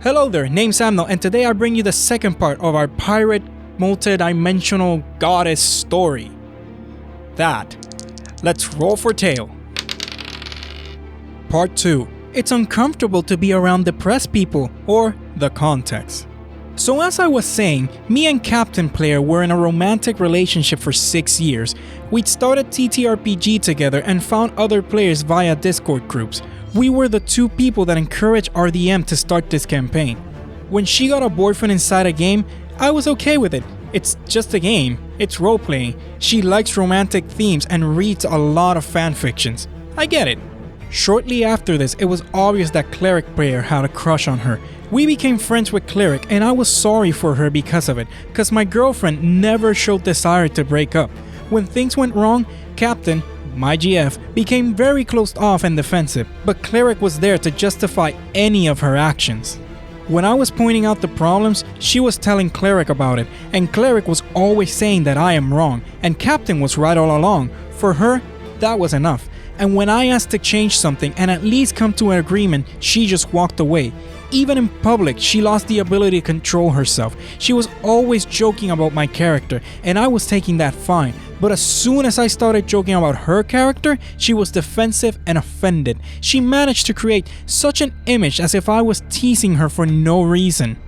Hello there, name's Samuel, and today I bring you the second part of our pirate multi-dimensional goddess story. Let's roll for tale. Part 2. It's uncomfortable to be around depressed people, or the context. So as I was saying, me and Captain Player were in a romantic relationship for 6 years. We'd started TTRPG together and found other players via Discord groups. We were the two people that encouraged RDM to start this campaign. When she got a boyfriend inside a game, I was okay with it. It's just a game, it's role-playing. She likes romantic themes and reads a lot of fanfictions. I get it. Shortly after this, it was obvious that Cleric Player had a crush on her. We became friends with Cleric and I was sorry for her because of it, cause my girlfriend never showed desire to break up. When things went wrong, Captain, my GF, became very closed off and defensive, but Cleric was there to justify any of her actions. When I was pointing out the problems, she was telling Cleric about it, and Cleric was always saying that I am wrong, and Captain was right all along. For her, that was enough. And when I asked to change something and at least come to an agreement, she just walked away. Even in public, she lost the ability to control herself. She was always joking about my character, and I was taking that fine. But as soon as I started joking about her character, she was defensive and offended. She managed to create such an image as if I was teasing her for no reason.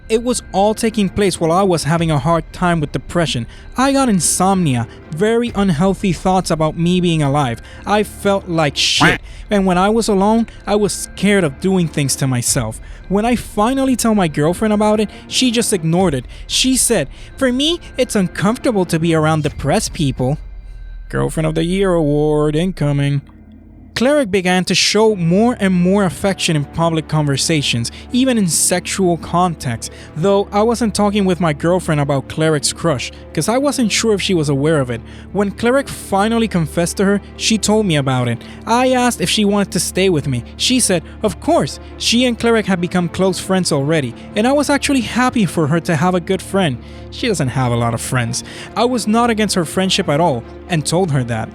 It was all taking place while I was having a hard time with depression. I got insomnia, very unhealthy thoughts about me being alive. I felt like shit, and when I was alone, I was scared of doing things to myself. When I finally tell my girlfriend about it, she just ignored it. She said, "For me, it's uncomfortable to be around depressed people." Girlfriend of the Year award incoming. Cleric began to show more and more affection in public conversations, even in sexual context, though I wasn't talking with my girlfriend about Cleric's crush, cause I wasn't sure if she was aware of it. When Cleric finally confessed to her, she told me about it. I asked if she wanted to stay with me. She said, of course. She and Cleric had become close friends already, and I was actually happy for her to have a good friend. She doesn't have a lot of friends. I was not against her friendship at all, and told her that.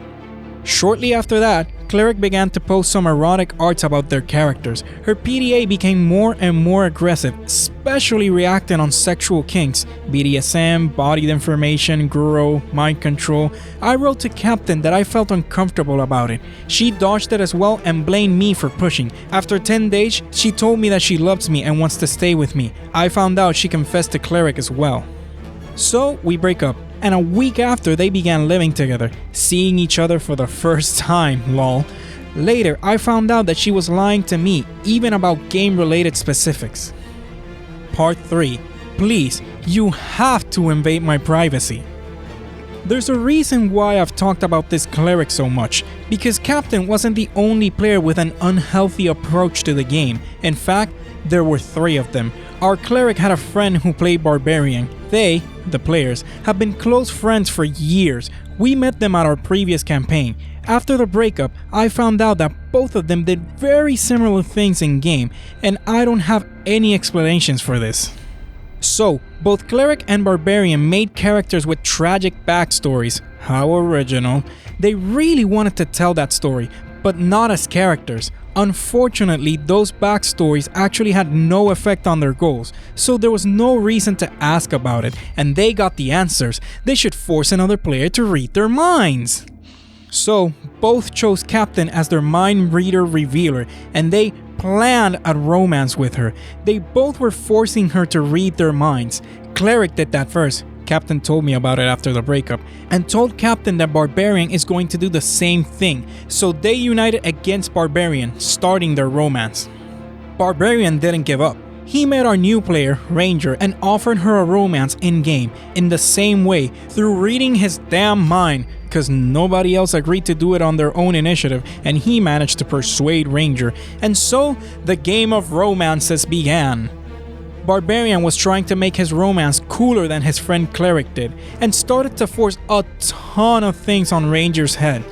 Shortly after that, Cleric began to post some erotic arts about their characters. Her PDA became more and more aggressive, especially reacting on sexual kinks, BDSM, body deformation, guru, mind control. I wrote to Captain that I felt uncomfortable about it. She dodged it as well and blamed me for pushing. After 10 days, she told me that she loves me and wants to stay with me. I found out she confessed to Cleric as well. So we break up. And a week after, they began living together, seeing each other for the first time, lol. Later, I found out that she was lying to me, even about game-related specifics. Part 3. Please, you have to invade my privacy. There's a reason why I've talked about this Cleric so much, because Captain wasn't the only player with an unhealthy approach to the game. In fact, there were 3 of them. Our Cleric had a friend who played Barbarian. They, the players, have been close friends for years. We met them at our previous campaign. After the breakup, I found out that both of them did very similar things in game, and I don't have any explanations for this. So, both Cleric and Barbarian made characters with tragic backstories. How original. They really wanted to tell that story, but not as characters. Unfortunately, those backstories actually had no effect on their goals, so there was no reason to ask about it, and they got the answers. They should force another player to read their minds. So, both chose Captain as their mind reader revealer, and they planned a romance with her. They both were forcing her to read their minds. Cleric did that first. Captain told me about it after the breakup, and told Captain that Barbarian is going to do the same thing, so they united against Barbarian, starting their romance. Barbarian didn't give up. He met our new player, Ranger, and offered her a romance in-game, in the same way, through reading his damn mind, cause nobody else agreed to do it on their own initiative, and he managed to persuade Ranger, and so the game of romances began. Barbarian was trying to make his romance cooler than his friend Cleric did, and started to force a ton of things on Ranger's head,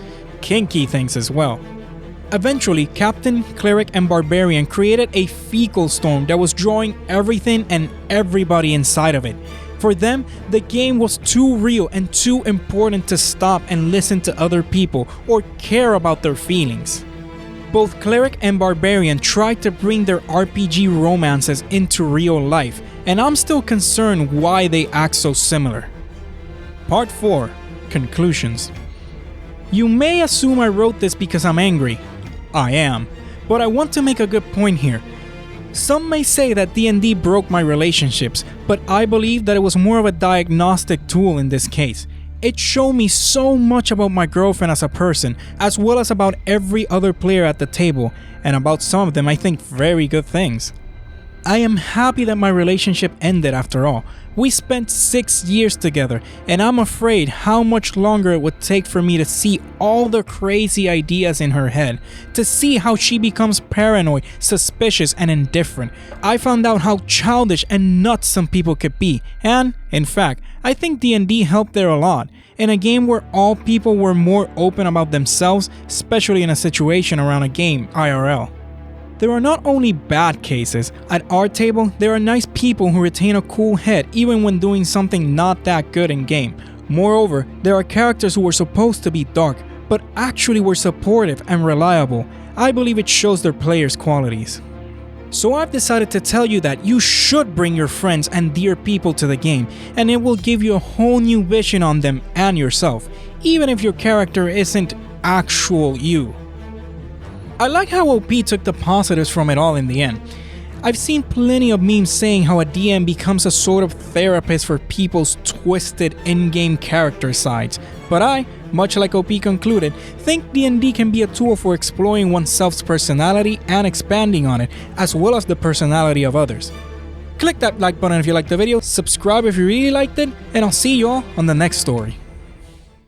kinky things as well. Eventually, Captain, Cleric, and Barbarian created a fecal storm that was drawing everything and everybody inside of it. For them, the game was too real and too important to stop and listen to other people or care about their feelings. Both Cleric and Barbarian tried to bring their RPG romances into real life, and I'm still concerned why they act so similar. Part 4. Conclusions. You may assume I wrote this because I'm angry. I am, but I want to make a good point here. Some may say that D&D broke my relationships, but I believe that it was more of a diagnostic tool in this case. It showed me so much about my girlfriend as a person, as well as about every other player at the table, and about some of them I think very good things. I am happy that my relationship ended after all. We spent 6 years together, and I'm afraid how much longer it would take for me to see all the crazy ideas in her head, to see how she becomes paranoid, suspicious, and indifferent. I found out how childish and nuts some people could be, and, in fact, I think D&D helped there a lot. In a game where all people were more open about themselves, especially in a situation around a game, IRL. There are not only bad cases. At our table, there are nice people who retain a cool head even when doing something not that good in game. Moreover, there are characters who were supposed to be dark, but actually were supportive and reliable. I believe it shows their players' qualities. So I've decided to tell you that you should bring your friends and dear people to the game, and it will give you a whole new vision on them and yourself, even if your character isn't actual you. I like how OP took the positives from it all in the end. I've seen plenty of memes saying how a DM becomes a sort of therapist for people's twisted in-game character sides, but I, much like OP concluded, think D&D can be a tool for exploring oneself's personality and expanding on it, as well as the personality of others. Click that like button if you liked the video, subscribe if you really liked it, and I'll see you all on the next story.